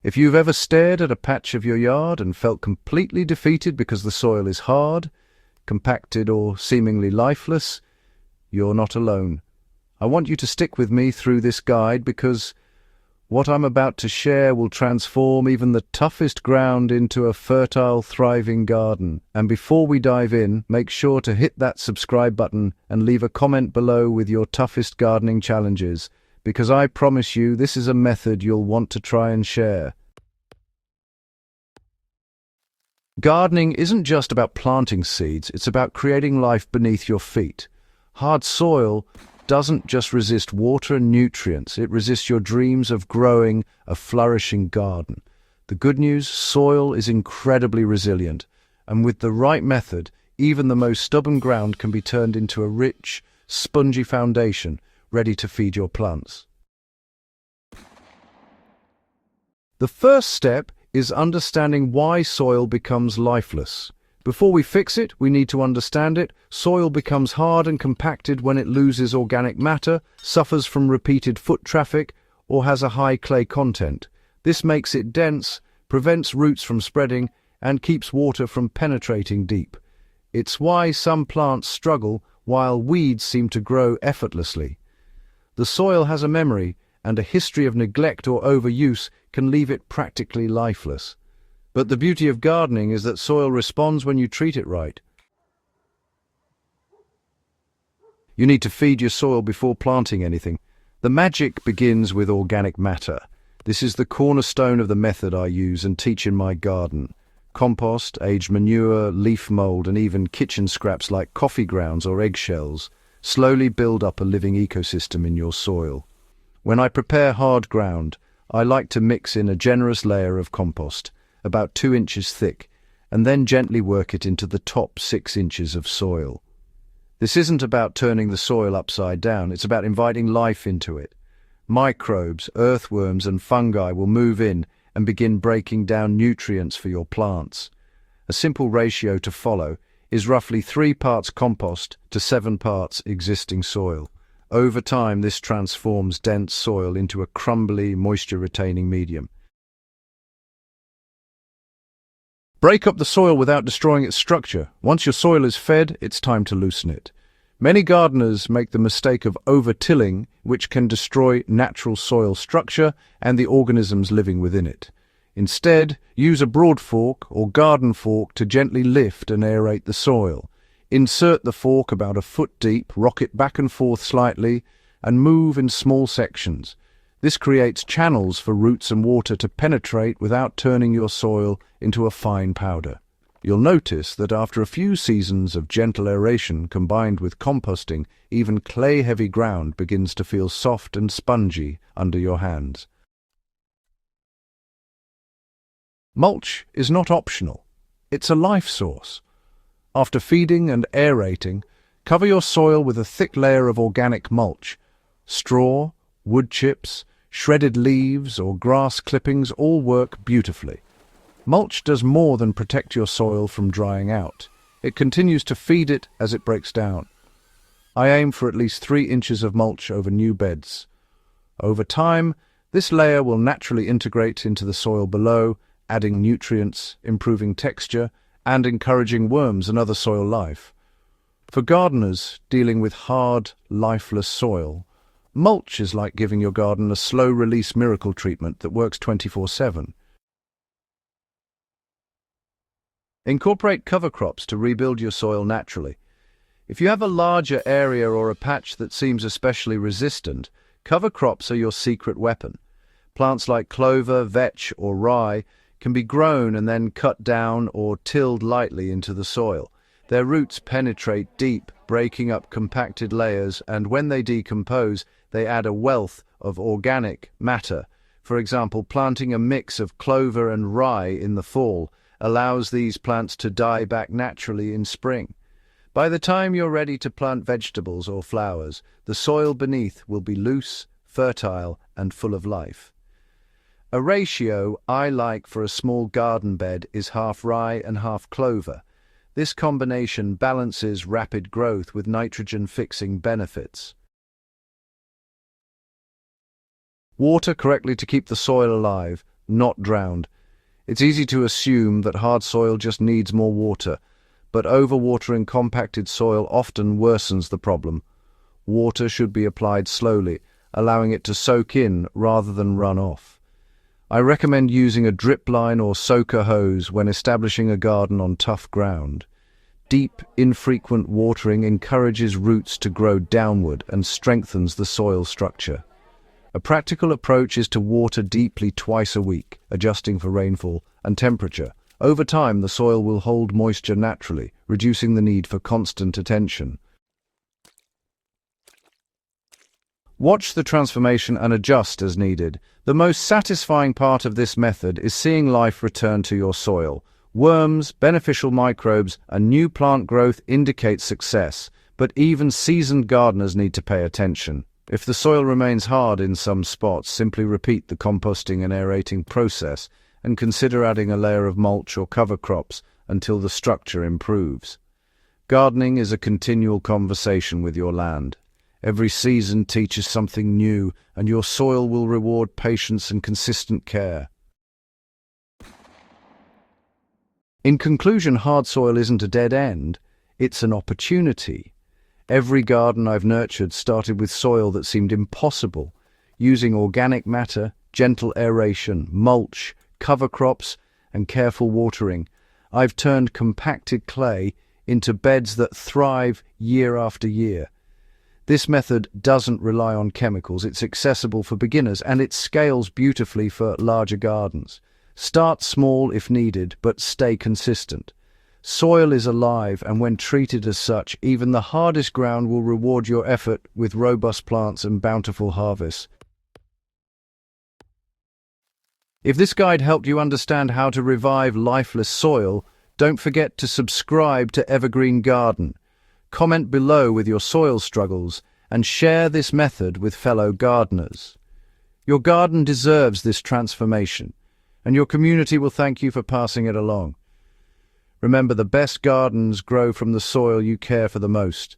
If you've ever stared at a patch of your yard and felt completely defeated because the soil is hard, compacted, or seemingly lifeless, you're not alone. I want you to stick with me through this guide because what I'm about to share will transform even the toughest ground into a fertile, thriving garden. And before we dive in, make sure to hit that subscribe button and leave a comment below with your toughest gardening challenges, because I promise you this is a method you'll want to try and share. Gardening isn't just about planting seeds, it's about creating life beneath your feet. Hard soil doesn't just resist water and nutrients, it resists your dreams of growing a flourishing garden. The good news, soil is incredibly resilient, and with the right method, even the most stubborn ground can be turned into a rich, spongy foundation ready to feed your plants. The first step is understanding why soil becomes lifeless. Before we fix it, we need to understand it. Soil becomes hard and compacted when it loses organic matter, suffers from repeated foot traffic, or has a high clay content. This makes it dense, prevents roots from spreading, and keeps water from penetrating deep. It's why some plants struggle while weeds seem to grow effortlessly. The soil has a memory, and a history of neglect or overuse can leave it practically lifeless. But the beauty of gardening is that soil responds when you treat it right. You need to feed your soil before planting anything. The magic begins with organic matter. This is the cornerstone of the method I use and teach in my garden. Compost, aged manure, leaf mold, and even kitchen scraps like coffee grounds or eggshells slowly build up a living ecosystem in your soil. When I prepare hard ground, I like to mix in a generous layer of compost, about 2 inches thick, and then gently work it into the top 6 inches of soil. This isn't about turning the soil upside down, it's about inviting life into it. Microbes, earthworms, and fungi will move in and begin breaking down nutrients for your plants. A simple ratio to follow is roughly 3 parts compost to 7 parts existing soil. Over time, this transforms dense soil into a crumbly, moisture-retaining medium. Break up the soil without destroying its structure. Once your soil is fed, it's time to loosen it. Many gardeners make the mistake of over-tilling, which can destroy natural soil structure and the organisms living within it. Instead, use a broad fork or garden fork to gently lift and aerate the soil. Insert the fork about a foot deep, rock it back and forth slightly, and move in small sections. This creates channels for roots and water to penetrate without turning your soil into a fine powder. You'll notice that after a few seasons of gentle aeration combined with composting, even clay-heavy ground begins to feel soft and spongy under your hands. Mulch is not optional. It's a life source. After feeding and aerating, cover your soil with a thick layer of organic mulch. Straw, wood chips, shredded leaves, or grass clippings all work beautifully. Mulch does more than protect your soil from drying out. It continues to feed it as it breaks down. I aim for at least 3 inches of mulch over new beds. Over time, this layer will naturally integrate into the soil below, adding nutrients, improving texture, and encouraging worms and other soil life. For gardeners dealing with hard, lifeless soil, mulch is like giving your garden a slow-release miracle treatment that works 24/7. Incorporate cover crops to rebuild your soil naturally. If you have a larger area or a patch that seems especially resistant, cover crops are your secret weapon. Plants like clover, vetch, or rye can be grown and then cut down or tilled lightly into the soil. Their roots penetrate deep, breaking up compacted layers, and when they decompose, they add a wealth of organic matter. For example, planting a mix of clover and rye in the fall allows these plants to die back naturally in spring. By the time you're ready to plant vegetables or flowers, the soil beneath will be loose, fertile, and full of life. A ratio I like for a small garden bed is half rye and half clover. This combination balances rapid growth with nitrogen-fixing benefits. Water correctly to keep the soil alive. not drowned. It's easy to assume that hard soil just needs more water, but overwatering compacted soil often worsens the problem. Water should be applied slowly, allowing it to soak in rather than run off. I recommend using a drip line or soaker hose when establishing a garden on tough ground. Deep, infrequent watering encourages roots to grow downward and strengthens the soil structure. A practical approach is to water deeply twice a week, adjusting for rainfall and temperature. Over time, the soil will hold moisture naturally, reducing the need for constant attention. Watch the transformation and adjust as needed. The most satisfying part of this method is seeing life return to your soil. Worms, beneficial microbes, and new plant growth indicate success, but even seasoned gardeners need to pay attention. If the soil remains hard in some spots, simply repeat the composting and aerating process and consider adding a layer of mulch or cover crops until the structure improves. Gardening is a continual conversation with your land. Every season teaches something new, and your soil will reward patience and consistent care. In conclusion, hard soil isn't a dead end, it's an opportunity. Every garden I've nurtured started with soil that seemed impossible. Using organic matter, gentle aeration, mulch, cover crops, and careful watering, I've turned compacted clay into beds that thrive year after year. This method doesn't rely on chemicals, it's accessible for beginners, and it scales beautifully for larger gardens. Start small if needed, but stay consistent. Soil is alive, and when treated as such, even the hardest ground will reward your effort with robust plants and bountiful harvests. If this guide helped you understand how to revive lifeless soil, don't forget to subscribe to Evergreen Garden. Comment below with your soil struggles and share this method with fellow gardeners. Your garden deserves this transformation, and your community will thank you for passing it along. Remember, the best gardens grow from the soil you care for the most.